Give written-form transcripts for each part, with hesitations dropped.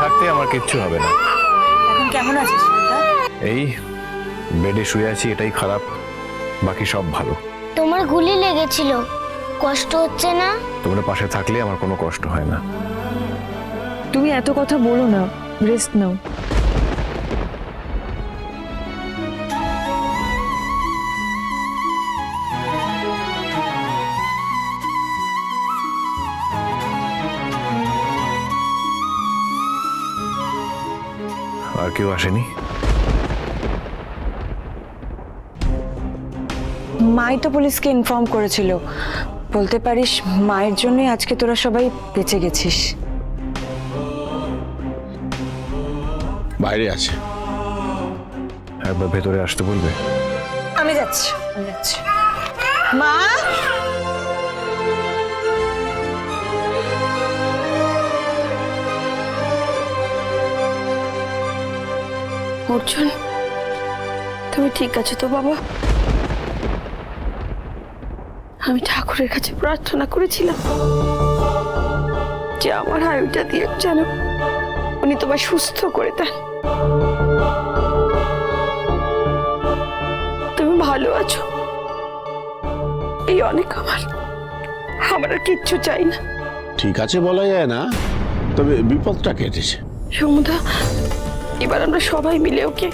থাকতে আমার কিচ্ছু হবে না। এখন কেমন আছিস শ্রদ্ধা? এই বেডে শুয়ে আছি, এটাই খারাপ, বাকি সব ভালো। তোমার গুলি লেগেছিল, কষ্ট হচ্ছে না? তোমরা পাশে থাকলে আমার কোনো কষ্ট হয় না। তুমি এত কথা বলো না, রেস্ট নাও। আর কেউ আসেনি? মাই তো পুলিশকে ইনফর্ম করেছিল। বলতে পারিস মায়ের জন্যই আজকে তোরা সবাই বেঁচে গেছিস। বাইরে আছে, একবার ভেতরে আসতে বলবে? আমি যাচ্ছি। মা, অর্জুন, তুমি ঠিক আছো তো বাবা? আমি ঠাকুরের কাছে প্রার্থনা করেছিলাম যে আমার আয়ুটা দিয়ে যেন উনি তোমায় সুস্থ করে দেন। তুমি ভালো আছো, এই অনেক। আমার আর কিচ্ছু চাই না। ঠিক আছে বলা যায় না, তবে বিপদটা কেটেছে। সমুদা, এবার আমরা সবাই মিলে ওকে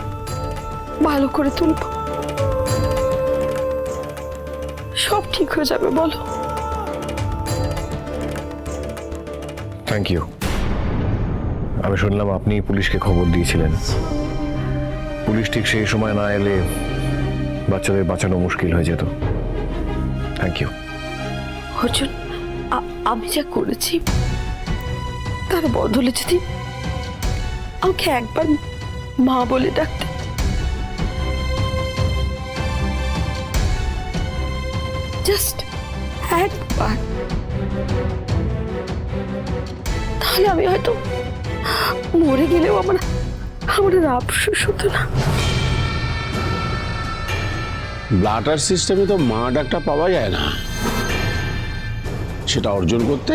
ভালো করে তুলব। সব ঠিক হয়ে যাবে, বলো? Thank you. আমি শুনলাম আপনি পুলিশকে খবর দিয়েছিলেন। পুলিশ ঠিক সেই সময় না এলে বাচ্চাদের বাঁচানো মুশকিল হয়ে যেত। Thank you. অর্জুন, আমি যা করেছি তার বদলে যদি আমাকে একবার মা বলে ডাকতে, জাস্ট একবার, তাহলে আমি হয়তো মরে গেলেও আমার আফসোস হতো না। ব্লাটার সিস্টেমে তো মা ডাকটা পাওয়া যায় না, সেটা অর্জন করতে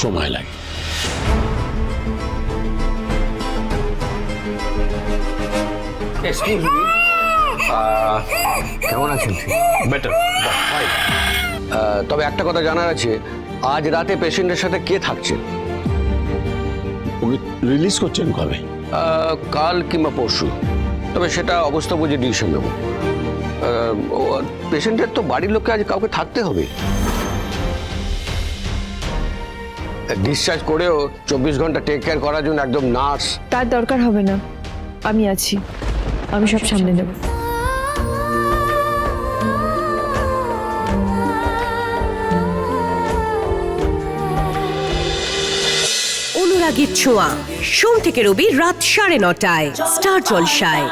সময় লাগে। কেমন আছেন? Better, fine. তবে একটা কথা জানার আছে, আজ রাতে পেশেন্টের সাথে কে থাকছে? ওকে রিলিজ করছেন কবে? কাল কিংবা পরশু, তবে সেটা অবস্থা বুঝে ডিসিশন নেব। পেশেন্টের তো বাড়ির লোককে আজ কাউকে থাকতে হবে। ডিসচার্জ করেও 24 ঘন্টা টেক কেয়ার করার জন্য একদম নার্স। তার দরকার হবে না, আমি আছি, আমি সব সামলে নেব। অনুরাগীর ছোঁয়া, সোম থেকে রবি রাত 9:30টায় স্টার জলসায়।